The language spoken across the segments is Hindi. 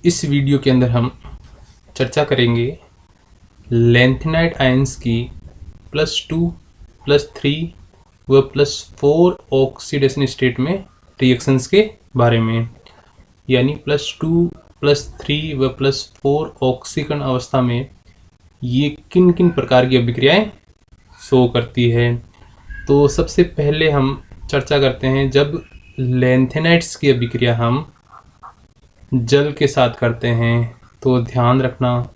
इस वीडियो के अंदर हम चर्चा करेंगे लैंथेनाइड आयंस की +2, +3 व +4 ऑक्सीडेशन स्टेट में रिएक्शंस के बारे में, यानी +2, +3 व +4 ऑक्सीकरण अवस्था में ये किन किन प्रकार की अभिक्रियाएं शो करती है। तो सबसे पहले हम चर्चा करते हैं जब लैंथेनाइड्स की अभिक्रिया हम जल के साथ करते हैं तो ध्यान रखना,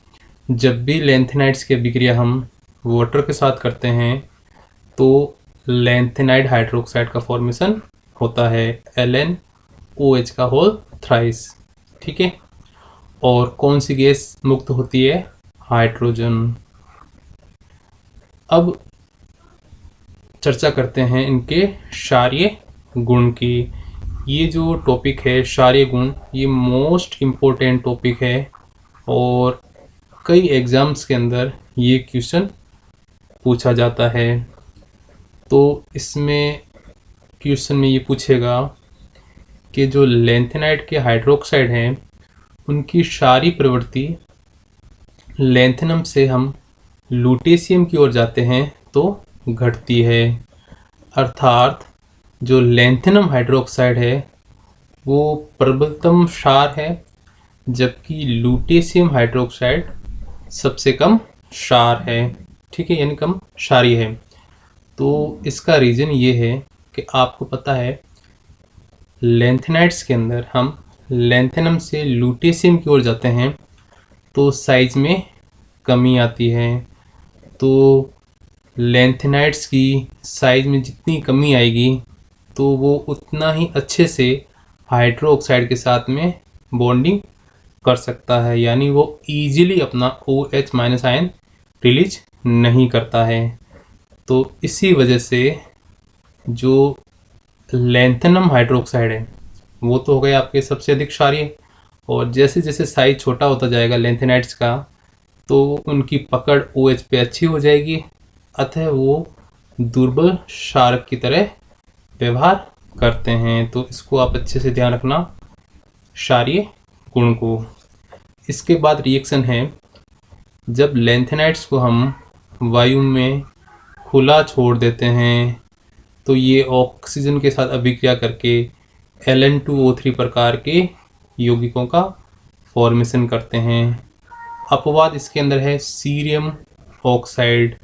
जब भी लैंथेनाइड्स की अभिक्रिया हम वाटर के साथ करते हैं तो लैंथेनाइड हाइड्रोक्साइड का फॉर्मेशन होता है LnOH का होल थ्राइस। ठीक है, और कौन सी गैस मुक्त होती है? हाइड्रोजन। अब चर्चा करते हैं इनके क्षारीय गुण की। ये जो टॉपिक है क्षारीय गुण, ये मोस्ट इम्पोर्टेंट टॉपिक है और कई एग्ज़ाम्स के अंदर ये क्वेश्चन पूछा जाता है। तो इसमें क्वेश्चन में ये पूछेगा कि जो लैंथेनाइड के हाइड्रोक्साइड हैं उनकी क्षारीय प्रवृत्ति लैंथेनम से हम लुटेशियम की ओर जाते हैं तो घटती है, अर्थात जो लैंथेनम हाइड्रोक्साइड है वो प्रबलतम क्षार है, जबकि लुटेशियम हाइड्रोक्साइड सबसे कम क्षार है। ठीक है, यानी कम क्षारीय है। तो इसका रीज़न ये है कि आपको पता है लैंथेनाइड्स के अंदर हम लैंथेनम से लुटेशियम की ओर जाते हैं तो साइज में कमी आती है। तो लैंथेनाइड्स की साइज में जितनी कमी आएगी तो वो उतना ही अच्छे से हाइड्रोक्साइड के साथ में बॉन्डिंग कर सकता है, यानी वो ईजिली अपना OH- आयन रिलीज नहीं करता है। तो इसी वजह से जो लैंथेनम हाइड्रोक्साइड है वो तो हो गए आपके सबसे अधिक क्षारीय, और जैसे जैसे साइज छोटा होता जाएगा लैंथेनाइड्स का तो उनकी पकड़ OH पे अच्छी हो जाएगी, अतः वो दुर्बल क्षारक की तरह व्यवहार करते हैं। तो इसको आप अच्छे से ध्यान रखना, क्षारीय गुण को। इसके बाद रिएक्शन है जब लैंथेनाइड्स को हम वायु में खुला छोड़ देते हैं तो ये ऑक्सीजन के साथ अभिक्रिया करके Ln2O3 प्रकार के यौगिकों का फॉर्मेशन करते हैं। अपवाद इसके अंदर है सीरियम ऑक्साइड।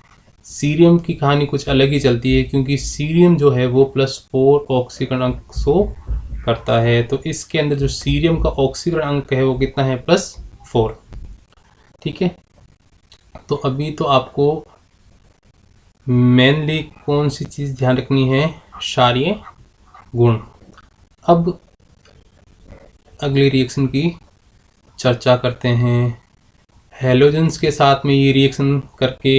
सीरियम की कहानी कुछ अलग ही चलती है क्योंकि सीरियम जो है वो +4 ऑक्सीकरण अंक शो करता है। तो इसके अंदर जो सीरियम का ऑक्सीकरण अंक है वो कितना है? +4। ठीक है, तो अभी तो आपको मेनली कौन सी चीज़ ध्यान रखनी है? क्षारीय गुण। अब अगली रिएक्शन की चर्चा करते हैं। हैलोजेंस के साथ में ये रिएक्शन करके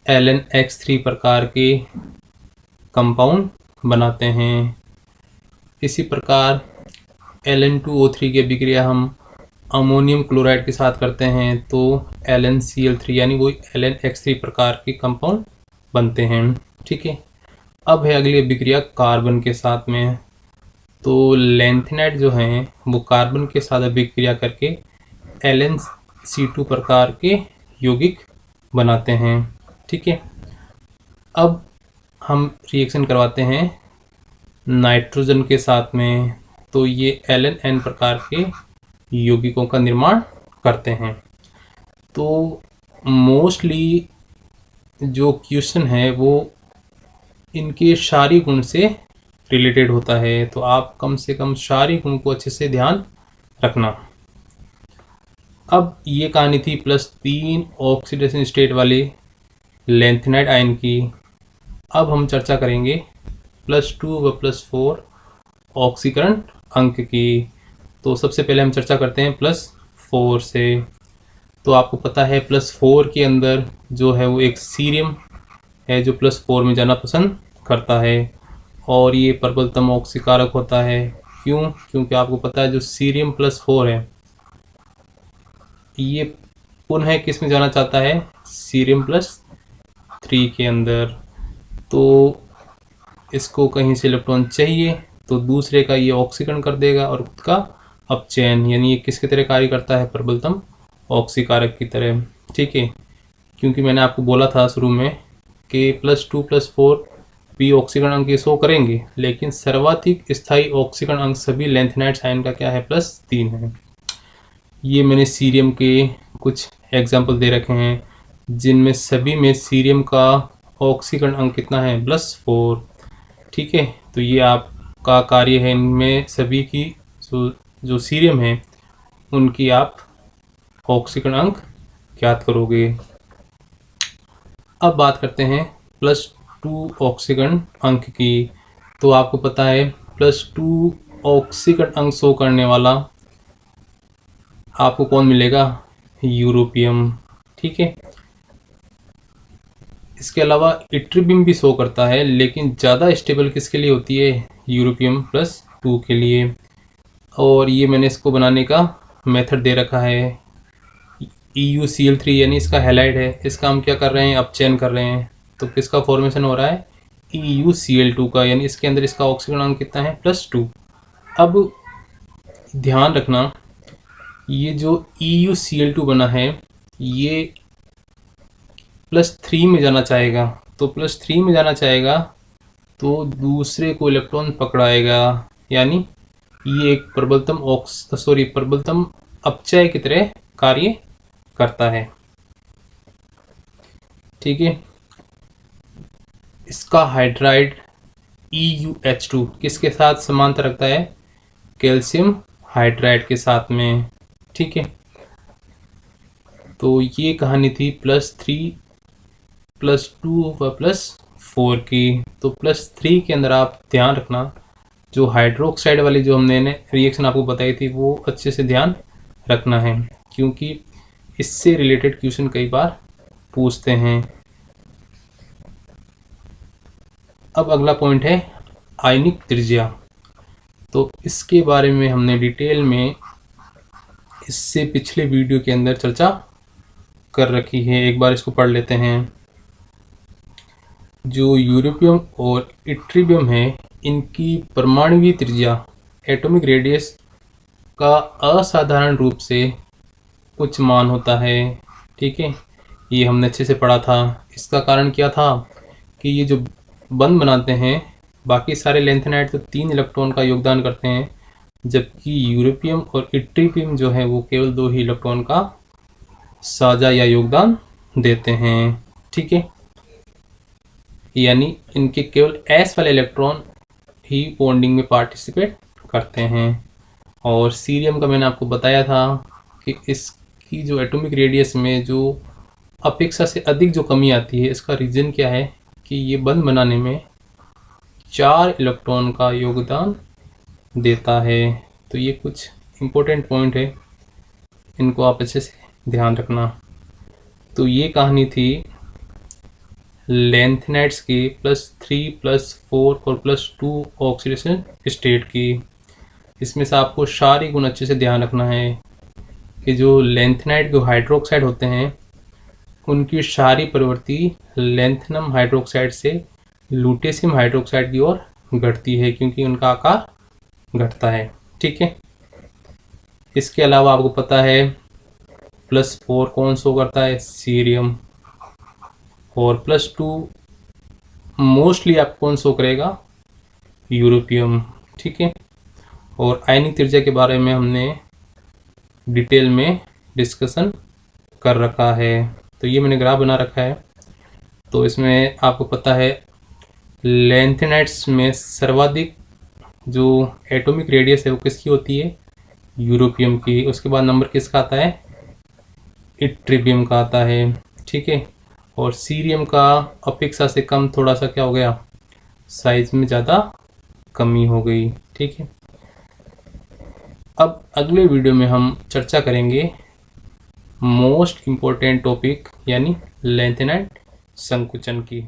LnX3 प्रकार के कंपाउंड बनाते हैं। इसी प्रकार Ln2O3 की अभिक्रिया हम अमोनियम क्लोराइड के साथ करते हैं तो LnCl3 यानी वो LnX3 प्रकार के कंपाउंड बनते हैं। ठीक है, अब है अगली अभिक्रिया कार्बन के साथ में। तो लैंथेनाइड जो हैं वो कार्बन के साथ अभिक्रिया करके LnC2 प्रकार के यौगिक बनाते हैं। ठीक है, अब हम रिएक्शन करवाते हैं नाइट्रोजन के साथ में, तो ये LnN प्रकार के यौगिकों का निर्माण करते हैं। तो मोस्टली जो क्वेश्चन है वो इनके क्षारीय गुण से रिलेटेड होता है, तो आप कम से कम क्षारीय गुण को अच्छे से ध्यान रखना। अब ये कहानी थी +3 ऑक्सीडेशन स्टेट वाले लैंथेनाइड आयन की। अब हम चर्चा करेंगे +2 व +4 ऑक्सीकरण अंक की। तो सबसे पहले हम चर्चा करते हैं +4 से। तो आपको पता है +4 के अंदर जो है वो एक सीरियम है जो +4 में जाना पसंद करता है और ये प्रबलतम ऑक्सीकारक होता है। क्यों? क्योंकि आपको पता है जो सीरियम +4 है ये पुनः किस में जाना चाहता है? सीरियम +3 के अंदर। तो इसको कहीं से इलेक्ट्रॉन चाहिए तो दूसरे का ये ऑक्सीकरण कर देगा और खुद का अपचयन, यानी ये किसकी तरह कार्य करता है, प्रबलतम ऑक्सीकारक की तरह। ठीक है, क्योंकि मैंने आपको बोला था शुरू में कि +2 +4 p ऑक्सीकरण अंक ये शो करेंगे, लेकिन सर्वाधिक स्थायी ऑक्सीकरण अंक सभी लैंथेनाइड्स आयन का क्या है, +3 है। ये मैंने सीरियम के कुछ एग्जाम्पल दे रखे हैं, जिनमें सभी में सीरियम का ऑक्सीकरण अंक कितना है, +4। ठीक है, तो ये आपका कार्य है, इनमें सभी की जो सीरियम है उनकी आप ऑक्सीकरण अंक ज्ञात करोगे। अब बात करते हैं +2 ऑक्सीकरण अंक की। तो आपको पता है +2 ऑक्सीकरण अंक शो करने वाला आपको कौन मिलेगा, यूरोपियम। ठीक है, इसके अलावा इट्रिबियम भी शो करता है, लेकिन ज़्यादा स्टेबल किसके लिए होती है, यूरोपियम +2 के लिए। और ये मैंने इसको बनाने का मेथड दे रखा है, EuCl3 यानी इसका हैलाइड है, इसका हम क्या कर रहे हैं, अपचयन कर रहे हैं। तो किसका फॉर्मेशन हो रहा है, EuCl2 का, यानी इसके अंदर इसका ऑक्सीकरण अंक कितना है, +2। अब ध्यान रखना, ये जो EuCl2 बना है ये +3 में जाना चाहेगा, तो +3 में जाना चाहेगा तो दूसरे को इलेक्ट्रॉन पकड़ाएगा, यानी ये एक प्रबलतम अपचय की तरह कार्य करता है। ठीक है, इसका हाइड्राइड EuH2 किसके साथ समानता रखता है, कैल्शियम हाइड्राइड के साथ में। ठीक है, तो ये कहानी थी +3 +2 व +4 की। तो +3 के अंदर आप ध्यान रखना, जो हाइड्रोक्साइड वाली जो हमने रिएक्शन आपको बताई थी वो अच्छे से ध्यान रखना है, क्योंकि इससे रिलेटेड क्वेश्चन कई बार पूछते हैं। अब अगला पॉइंट है आयनिक त्रिज्या। तो इसके बारे में हमने डिटेल में इससे पिछले वीडियो के अंदर चर्चा कर रखी है, एक बार इसको पढ़ लेते हैं। जो यूरोपियम और इट्रिबियम है, इनकी परमाणुवीय त्रिज्या एटॉमिक रेडियस का असाधारण रूप से उच्च मान होता है। ठीक है, ये हमने अच्छे से पढ़ा था। इसका कारण क्या था कि ये जो बंध बनाते हैं, बाकी सारे लैंथेनाइड तो 3 इलेक्ट्रॉन का योगदान करते हैं, जबकि यूरोपियम और इट्रिबियम जो है वो केवल 2 ही इलेक्ट्रॉन का साझा या योगदान देते हैं। ठीक है, यानी इनके केवल S वाले इलेक्ट्रॉन ही बॉन्डिंग में पार्टिसिपेट करते हैं। और सीरियम का मैंने आपको बताया था कि इसकी जो एटॉमिक रेडियस में जो अपेक्षा से अधिक जो कमी आती है, इसका रीज़न क्या है कि ये बंध बनाने में 4 इलेक्ट्रॉन का योगदान देता है। तो ये कुछ इम्पोर्टेंट पॉइंट है, इनको आप अच्छे से ध्यान रखना। तो ये कहानी थी लैंथेनाइड्स की +3 +4 और +2 ऑक्सीडेशन स्टेट की। इसमें से आपको सारी गुण अच्छे से ध्यान रखना है कि जो लैंथेनाइड जो हाइड्रोक्साइड होते हैं उनकी सारी प्रवृत्ति लैंथेनम हाइड्रोक्साइड से लुटेशियम हाइड्रोक्साइड की ओर घटती है, क्योंकि उनका आकार घटता है। ठीक है, इसके अलावा आपको पता है +4 कौन शो करता है, सीरियम। और +2 मोस्टली आप कौन शो करेगा, यूरोपियम। ठीक है, और आयनिक त्रिज्या के बारे में हमने डिटेल में डिस्कशन कर रखा है। तो ये मैंने ग्राफ बना रखा है। तो इसमें आपको पता है लैंथेनाइड्स में सर्वाधिक जो एटॉमिक रेडियस है वो किसकी होती है, यूरोपियम की। उसके बाद नंबर किसका आता है, इट्रिबियम का आता है। ठीक है, और सीरियम का अपेक्षा से कम थोड़ा सा क्या हो गया, साइज में ज़्यादा कमी हो गई। ठीक है, अब अगले वीडियो में हम चर्चा करेंगे मोस्ट इम्पोर्टेंट टॉपिक यानी लैंथेनाइड संकुचन की।